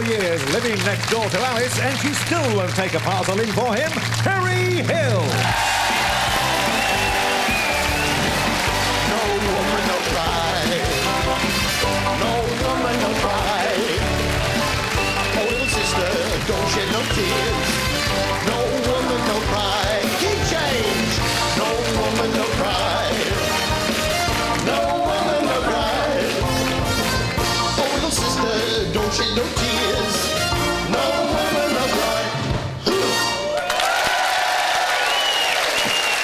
Years living next door to Alice, and she still won't take a parcel in for him, Harry Hill. No woman, no cry. No woman, no cry. Oh, little sister, don't shed no tears. No woman, no cry. Keep change. No woman, no cry. No woman, no cry. Oh, little sister, don't shed no tears. No woman, no cry.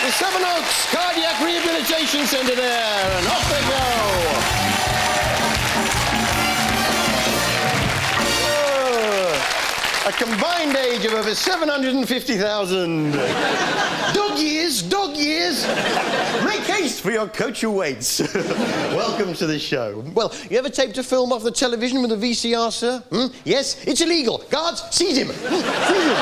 The Seven Oaks Cardiac Rehabilitation Centre there, and off they go. A combined age of over 750,000. Dog years, dog years. Make haste for your coach awaits. Welcome to the show. Well, you ever taped a film off the television with a VCR, sir? Yes? It's illegal. Guards, seize him. Seize him.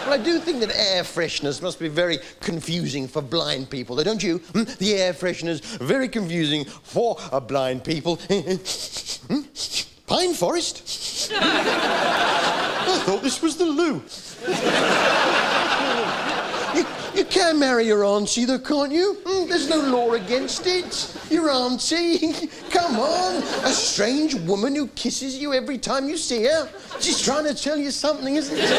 Well, I do think that air fresheners must be very confusing for blind people, though, don't you? The air fresheners, very confusing for blind people. Pine forest? I thought this was the loo. You can marry your auntie, though, can't you? There's no law against it. Your auntie. Come on. A strange woman who kisses you every time you see her. She's trying to tell you something, isn't she?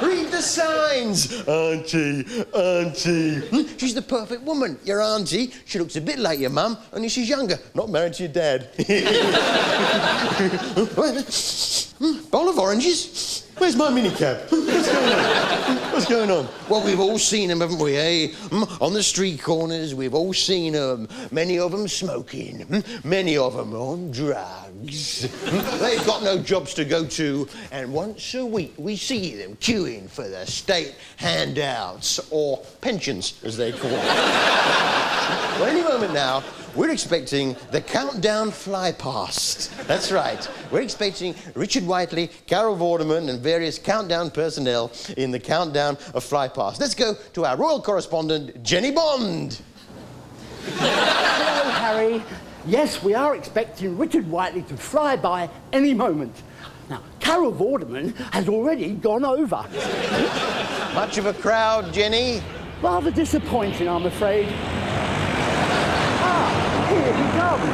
Read the signs. Auntie, auntie. She's the perfect woman. Your auntie, she looks a bit like your mum, only she's younger. Not married to your dad. Bowl of oranges? Where's my minicab? What's going on? What's going on? Well, we've all seen them, haven't we, eh? On the street corners, we've all seen them. Many of them smoking. Many of them on drugs. They've got no jobs to go to, and once a week we see them queuing for the state handouts, or pensions, as they call them. Well, any moment now, we're expecting the countdown fly past. That's right. We're expecting Richard Whiteley, Carol Vorderman, and various countdown personnel in the countdown of fly past. Let's go to our royal correspondent, Jenny Bond. Hello, Harry. Yes, we are expecting Richard Whiteley to fly by any moment. Now, Carol Vorderman has already gone over. Much of a crowd, Jenny? Rather disappointing, I'm afraid. Here he comes.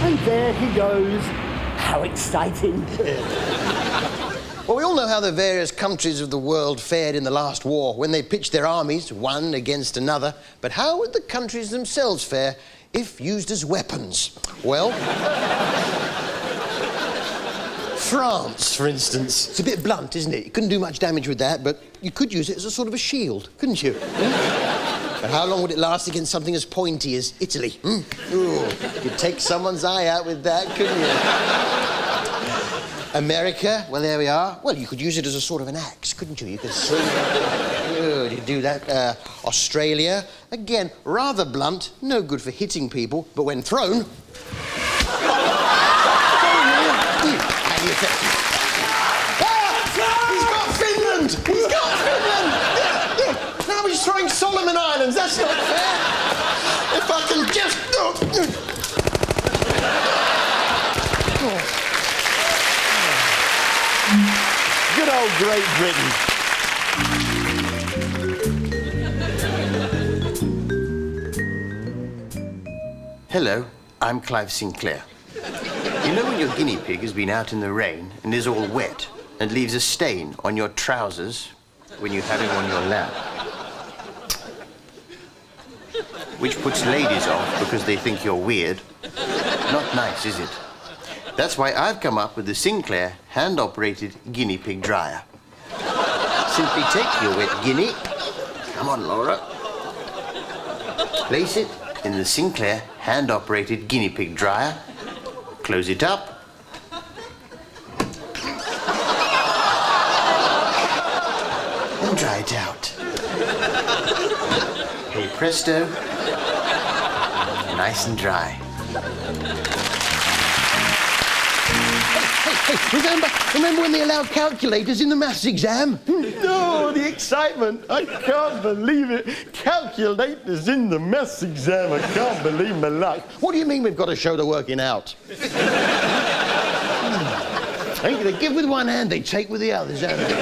And there he goes. How exciting. Well, we all know how the various countries of the world fared in the last war when they pitched their armies, one against another. But how would the countries themselves fare if used as weapons? Well... France, for instance. It's a bit blunt, isn't it? You couldn't do much damage with that, but you could use it as a sort of a shield, couldn't you? But how long would it last against something as pointy as Italy? Ooh, you'd take someone's eye out with that, couldn't you? America, well, there we are. Well, you could use it as a sort of an axe, couldn't you? You could swing it. You'd do that. Australia, again, rather blunt, no good for hitting people, but when thrown... He's got Finland! He's got Finland! Yeah. Now he's throwing Solomon Islands. That's not fair. If I can just... Good old Great Britain. Hello, I'm Clive Sinclair. You know when your guinea pig has been out in the rain and is all wet and leaves a stain on your trousers when you have him on your lap? which puts ladies off because they think you're weird. Not nice, is it? That's why I've come up with the Sinclair hand-operated guinea pig dryer. Simply take your wet guinea. Come on, Laura. Place it in the Sinclair hand-operated guinea pig dryer. Close it up. And dry it out. Hey presto. Nice and dry. Hey, remember when they allowed calculators in the maths exam? No, the excitement. I can't believe it. Calculators in the maths exam. I can't believe my luck. What do you mean we've got to show the working out? They give with one hand, they take with the others, don't they?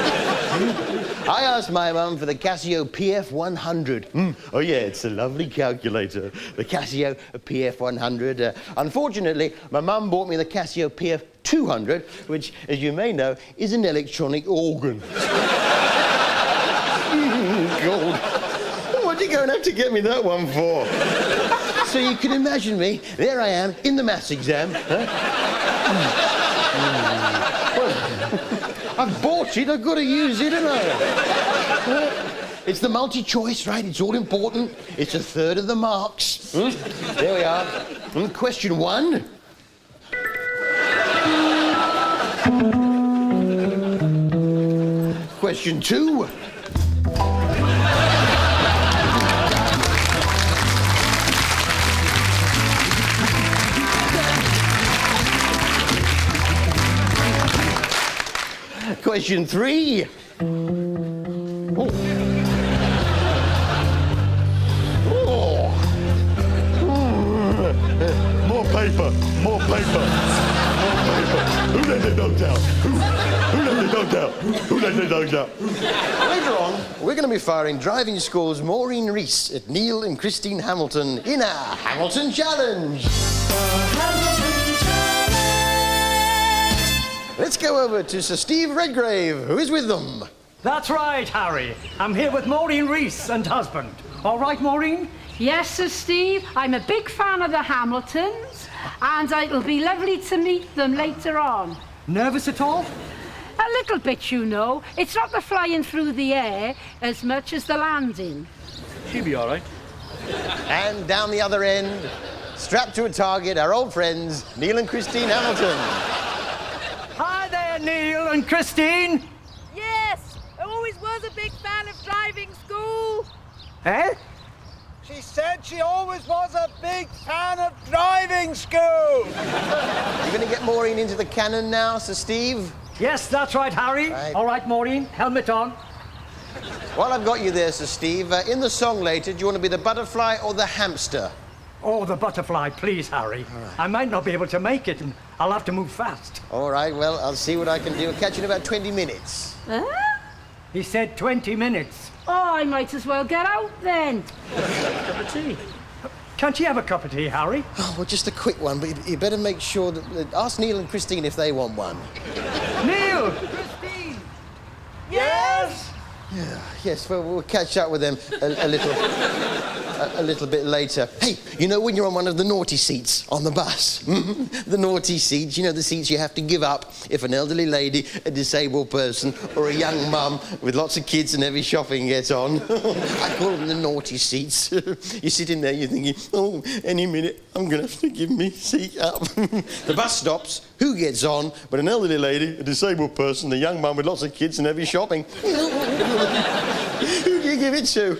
I asked my mum for the Casio PF100. Oh, yeah, it's a lovely calculator. The Casio PF100. Unfortunately, my mum bought me the Casio PF200, which, as you may know, is an electronic organ. God. What are you going to have to get me that one for? So you can imagine me, there I am, in the maths exam. I've bought it, I've got to use it, haven't I? It's the multi-choice, right? It's all important. It's a third of the marks. There we are. Question 1. Question 2. Question 3. Oh. Oh. More paper. More paper. More paper. Who let the dogs out? Who let the dogs out? Who let the dogs out? Later on, we're going to be firing driving schools Maureen Rees at Neil and Christine Hamilton in our Hamilton Challenge. Let's go over to Sir Steve Redgrave, who is with them. That's right, Harry. I'm here with Maureen Rees and husband. All right, Maureen? Yes, Sir Steve. I'm a big fan of the Hamiltons, and it'll be lovely to meet them later on. Nervous at all? A little bit, you know. It's not the flying through the air as much as the landing. She'll be all right. And down the other end, strapped to a target, our old friends, Neil and Christine Hamilton. Hi there, Neil and Christine. Yes, I always was a big fan of driving school. Eh? She said she always was a big fan of driving school. You're going to get Maureen into the cannon now, Sir Steve? Yes, that's right, Harry. Right. All right, Maureen, helmet on. While I've got you there, Sir Steve, in the song later, do you want to be the butterfly or the hamster? Oh, the butterfly, please, Harry. Right. I might not be able to make it, and I'll have to move fast. All right, well, I'll see what I can do. I'll catch you in about 20 minutes. Huh? He said 20 minutes. Oh, I might as well get out then. Cup of tea. Can't you have a cup of tea, Harry? Oh, well, just a quick one, but you better make sure that... ask Neil and Christine if they want one. Neil! Christine! Yes? Yeah, yes, well, we'll catch up with them a little bit later. Hey, you know when you're on one of the naughty seats on the bus? The naughty seats, you know, the seats you have to give up if an elderly lady, a disabled person, or a young mum with lots of kids and heavy shopping gets on. I call them the naughty seats. You're sitting there, you're thinking, oh, any minute I'm going to have to give me seat up. The bus stops, who gets on but an elderly lady, a disabled person, a young mum with lots of kids and heavy shopping? Who do you give it to?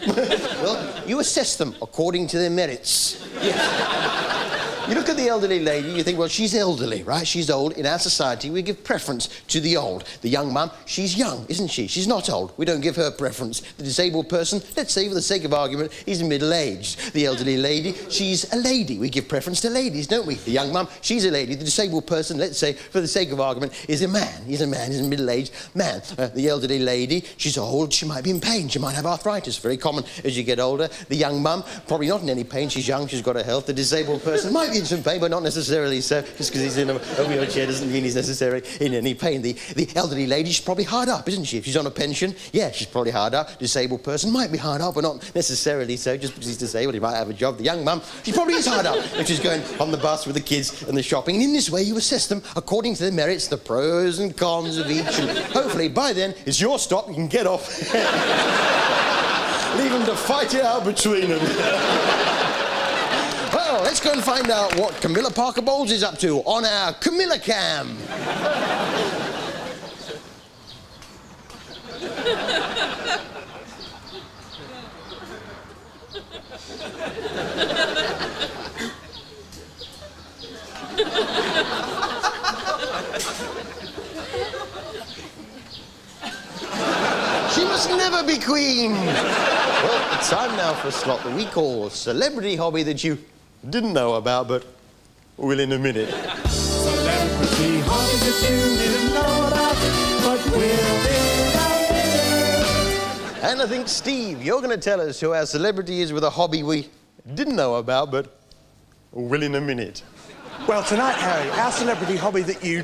Well, you assess them according to their merits. Yes. You look at the elderly lady, you think, well, she's elderly, right? She's old. In our society, we give preference to the old. The young mum, she's young, isn't she? She's not old. We don't give her preference. The disabled person, let's say for the sake of argument, is middle-aged. The elderly lady, she's a lady. We give preference to ladies, don't we? The young mum, she's a lady. The disabled person, let's say, for the sake of argument, is a man. He's a man, he's a middle-aged man. The elderly lady, she's old, she might be in pain. She might have arthritis, very common as you get older. The young mum, probably not in any pain. She's young, she's got her health. The disabled person might be bits of paper, not necessarily so. Just because he's in a wheelchair doesn't mean he's necessarily in any pain. The elderly lady's probably hard up, isn't she? If she's on a pension, yeah, she's probably hard up. Disabled person might be hard up, but not necessarily so. Just because he's disabled, he might have a job. The young mum, she probably is hard up if she's going on the bus with the kids and the shopping. And in this way, you assess them according to their merits, the pros and cons of each. And hopefully, by then, it's your stop. You can get off. Leave them to fight it out between them. Well, let's go and find out what Camilla Parker Bowles is up to on our Camilla Cam. She must never be queen. Well, it's time now for a slot that we call Celebrity Hobby That You Didn't Know About, but will in a minute. Celebrity hobby that you didn't know about, but will in a minute. And I think, Steve, you're going to tell us who our celebrity is with a hobby we didn't know about, but will in a minute. Well, tonight, Harry, our celebrity hobby that you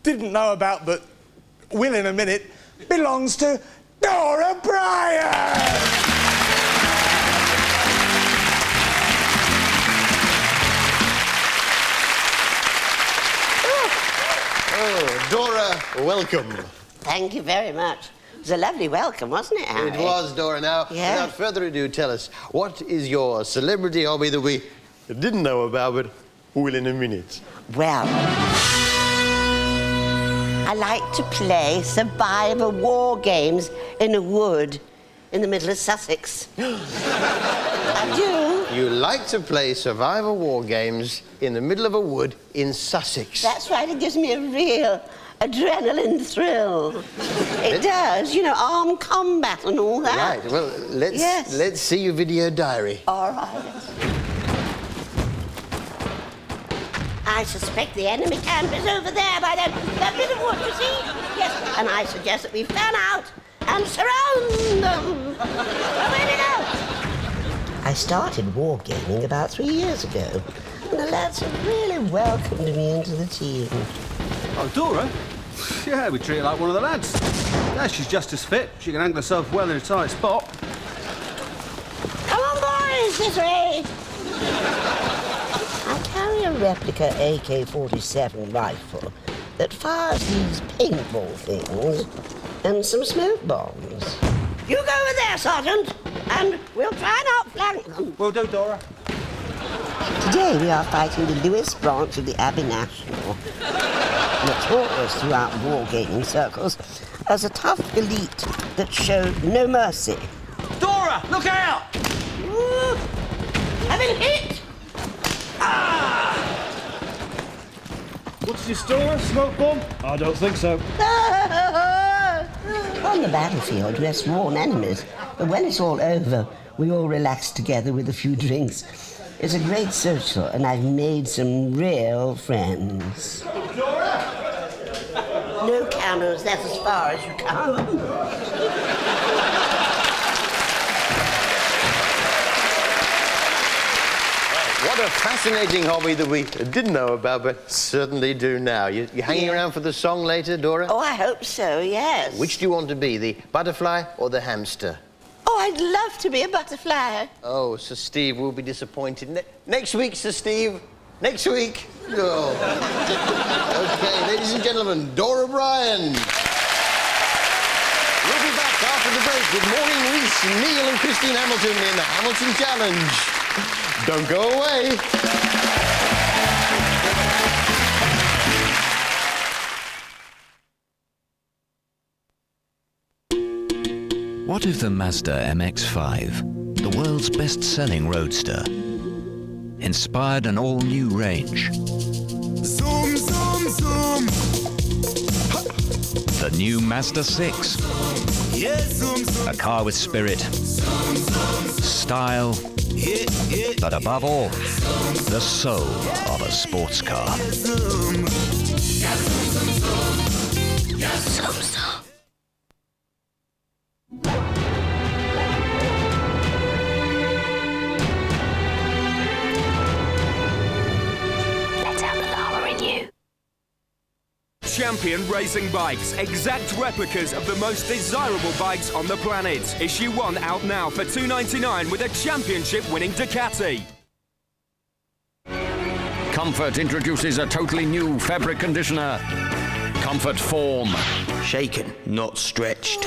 didn't know about but will in a minute belongs to Dora Bryan! Oh, Dora, welcome. Thank you very much. It was a lovely welcome, wasn't it, Harry? It was, Dora. Now, Yeah. without further ado, tell us, what is your celebrity hobby that we didn't know about, but will in a minute? Well, I like to play survivor war games in a wood in the middle of Sussex. I do. You like to play survivor war games in the middle of a wood in Sussex. That's right, it gives me a real adrenaline thrill. It does, you know, armed combat and all that. Right, well, let's see your video diary. All right. I suspect the enemy camp is over there by that bit of wood, you see? Yes, and I suggest that we fan out and surround them. Where did it go? I started wargaming about 3 years ago, and the lads have really welcomed me into the team. Oh, Dora? Yeah, we treat her like one of the lads. Yeah, she's just as fit. She can angle herself well in a tight spot. Come on, boys, this way. I carry a replica AK-47 rifle that fires these paintball things and some smoke bombs. You go over there, Sergeant, and we'll try and outflank them. Will do, Dora. Today we are fighting the Lewis branch of the Abbey National, notorious throughout wargaming circles as a tough elite that showed no mercy. Dora, look out! Ooh, I've been hit! Ah! What's this, Dora? Smoke bomb? I don't think so. On the battlefield, we're sworn enemies, but when it's all over, we all relax together with a few drinks. It's a great social, and I've made some real friends. No cameras, that's as far as you come. What a fascinating hobby that we didn't know about, but certainly do now. You hanging around for the song later, Dora? Oh, I hope so, yes. Which do you want to be, the butterfly or the hamster? Oh, I'd love to be a butterfly. Oh, Sir Steve will be disappointed. Next week, Sir Steve. Next week. Oh. OK, ladies and gentlemen, Dora Bryan. We'll be back after the break with Maureen Reese, Neil and Christine Hamilton in the Hamilton Challenge. Don't go away. What if the Mazda MX-5, the world's best-selling roadster, inspired an all-new range? Zoom, zoom, zoom. The new Mazda 6. Yeah, zoom, zoom. A car with spirit, style, but above all, the soul of a sports car. Zoom. Zoom, zoom. champion racing bikes, exact replicas of the most desirable bikes on the planet. Issue 1 out now for $2.99 with a championship-winning Ducati. Comfort introduces a totally new fabric conditioner. Comfort Form. Shaken, not stretched.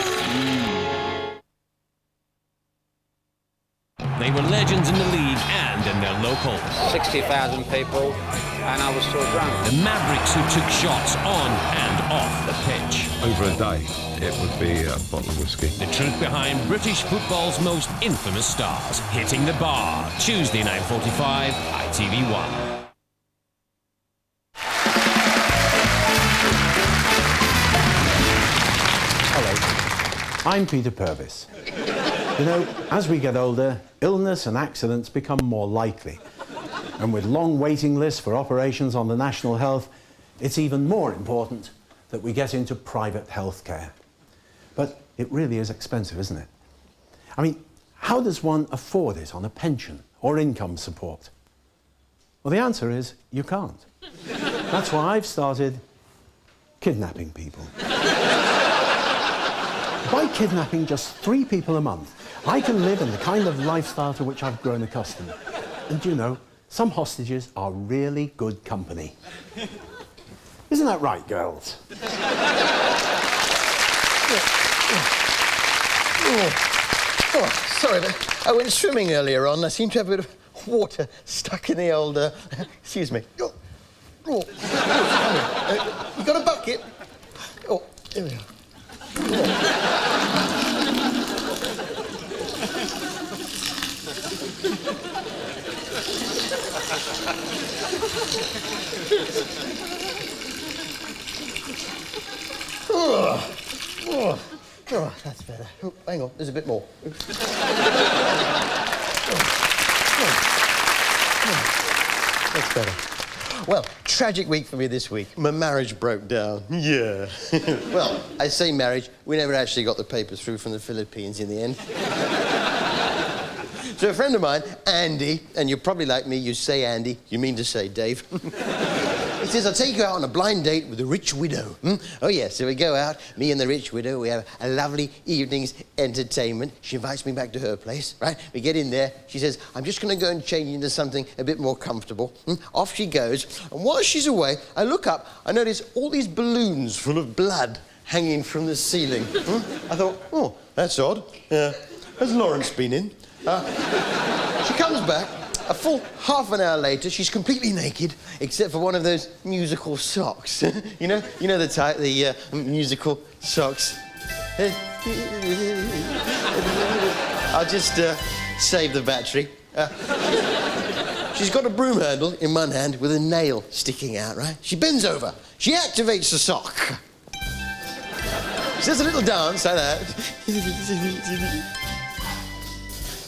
They were legends in the league and in their local. 60,000 people, and I was still drunk. The Mavericks who took shots on and off the pitch. Over a day, it would be a bottle of whiskey. The truth behind British football's most infamous stars. Hitting the bar. Tuesday, 9:45, ITV1. Hello, I'm Peter Purvis. You know, as we get older, illness and accidents become more likely. And with long waiting lists for operations on the National Health, it's even more important that we get into private health care. But it really is expensive, isn't it? I mean, how does one afford it on a pension or income support? Well, the answer is you can't. That's why I've started kidnapping people. By kidnapping just 3 people a month, I can live in the kind of lifestyle to which I've grown accustomed. And you know, some hostages are really good company. Isn't that right, girls? Sorry, but I went swimming earlier on. I seem to have a bit of water stuck in the old... excuse me. You got a bucket? Oh, here we are. Oh, that's better. Oh, hang on, there's a bit more. That's better. Well, tragic week for me this week. My marriage broke down. Yeah. Well, I say marriage, we never actually got the papers through from the Philippines in the end. So a friend of mine, Andy, and you're probably like me, you say Andy, you mean to say Dave. He says, I'll take you out on a blind date with a rich widow. Oh, yes, so we go out, me and the rich widow, we have a lovely evening's entertainment. She invites me back to her place, right? We get in there, she says, I'm just going to go and change into something a bit more comfortable. Off she goes, and while she's away, I look up, I notice all these balloons full of blood hanging from the ceiling. I thought, oh, that's odd. Has Lawrence been in? She comes back. A full half an hour later, she's completely naked, except for one of those musical socks. you know the type, the musical socks. I'll just save the battery. She's got a broom handle in one hand with a nail sticking out, right? She bends over. She activates the sock. She does a little dance like that.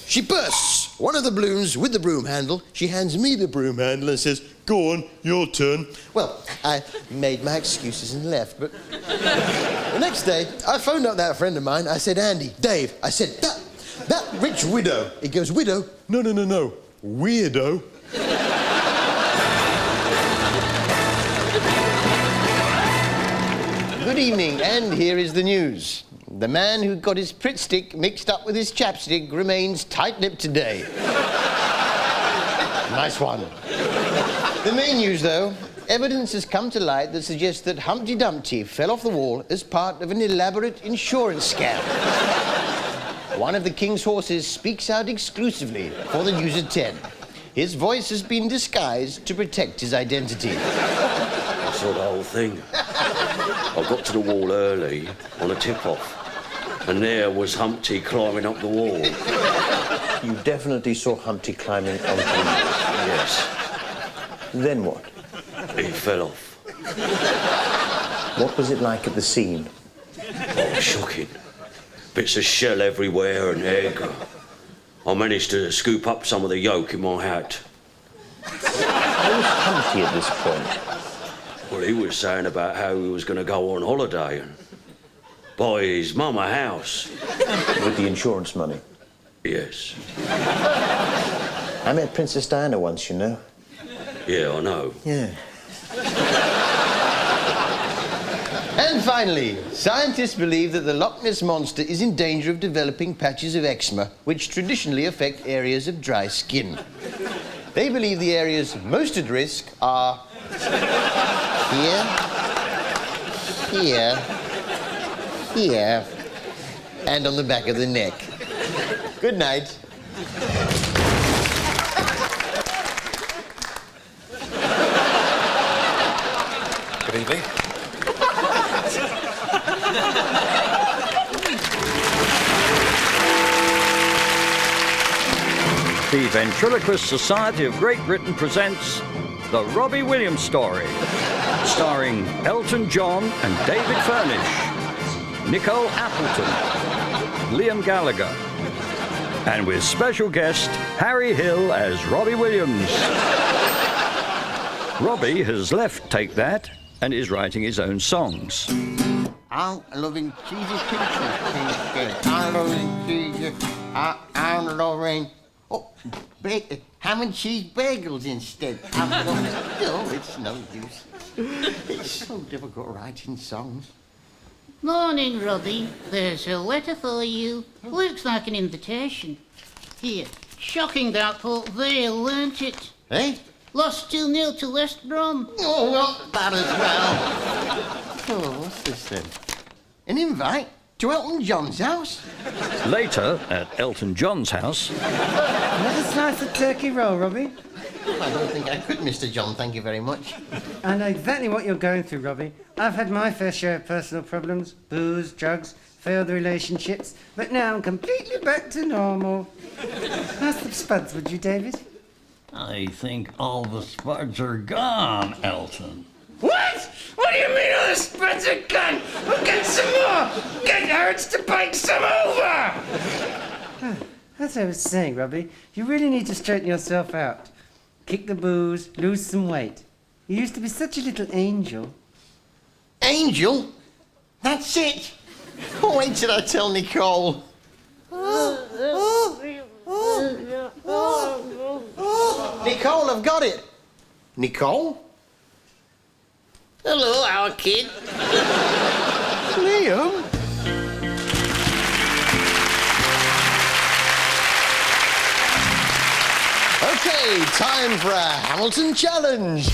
She bursts one of the balloons with the broom handle. She hands me the broom handle and says, go on, your turn. Well, I made my excuses and left, but the next day, I phoned up that friend of mine. I said, Andy, Dave, I said, that rich widow. He goes, widow? No, weirdo. Good evening, and here is the news. The man who got his Pritt stick mixed up with his chapstick remains tight-lipped today. Nice one. The main news, though, evidence has come to light that suggests that Humpty Dumpty fell off the wall as part of an elaborate insurance scam. One of the king's horses speaks out exclusively for the news at 10. His voice has been disguised to protect his identity. I saw the whole thing. I got to the wall early on a tip-off. And there was Humpty climbing up the wall. You definitely saw Humpty climbing onto the wall? Yes. Then what? He fell off. What was it like at the scene? Oh, shocking. Bits of shell everywhere and egg. I managed to scoop up some of the yolk in my hat. Where was Humpty at this point? Well, he was saying about how he was going to go on holiday and buy his mum a house. With the insurance money? Yes. I met Princess Diana once, you know. Yeah, I know. Yeah. And finally, scientists believe that the Loch Ness Monster is in danger of developing patches of eczema, which traditionally affect areas of dry skin. They believe the areas most at risk are here, here, here, and on the back of the neck. Good night. Good evening. The Ventriloquist Society of Great Britain presents The Robbie Williams Story, starring Elton John and David Furnish, Nicole Appleton, Liam Gallagher, and with special guest Harry Hill as Robbie Williams. Robbie has left Take That and is writing his own songs. I'm loving cheesy pizza. I'm loving cheesy. I'm loving... Oh, ham and cheese bagels instead. Oh, it's no use. It's so difficult writing songs. Morning, Robbie. There's a letter for you. Looks like an invitation. Here. Shocking that Port Vale, weren't it? Eh? Lost 2-0 to West Brom. Oh, not that as well. Oh, what's this then? An invite to Elton John's house? Later, at Elton John's house... Another slice of turkey roll, Robbie? I don't think I could, Mr. John, thank you very much. I know exactly what you're going through, Robbie. I've had my fair share of personal problems. Booze, drugs, failed relationships. But now I'm completely back to normal. Pass the spuds, would you, David? I think all the spuds are gone, Elton. What? What do you mean all the spuds are gone? We'll get some more! Get Harrods to bake some over! As I was saying, Robbie, you really need to straighten yourself out. Kick the booze, lose some weight. You used to be such a little angel. Angel? That's it? Oh, wait till I tell Nicole. Nicole, I've got it. Nicole? Hello, our kid. Liam? Okay, time for a Hamilton challenge.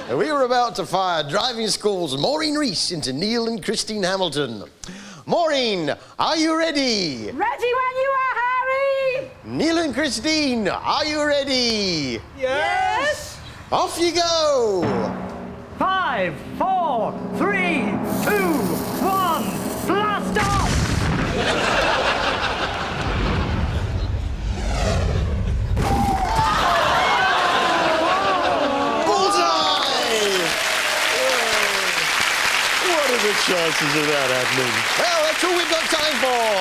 We were about to fire driving school's Maureen Rees into Neil and Christine Hamilton. Maureen, are you ready? Ready when you are, Harry! Neil and Christine, are you ready? Yes! Off you go! 5, 4, 3, 2, 1, blast off! What are the chances of that happening? Well, that's all we've got time for.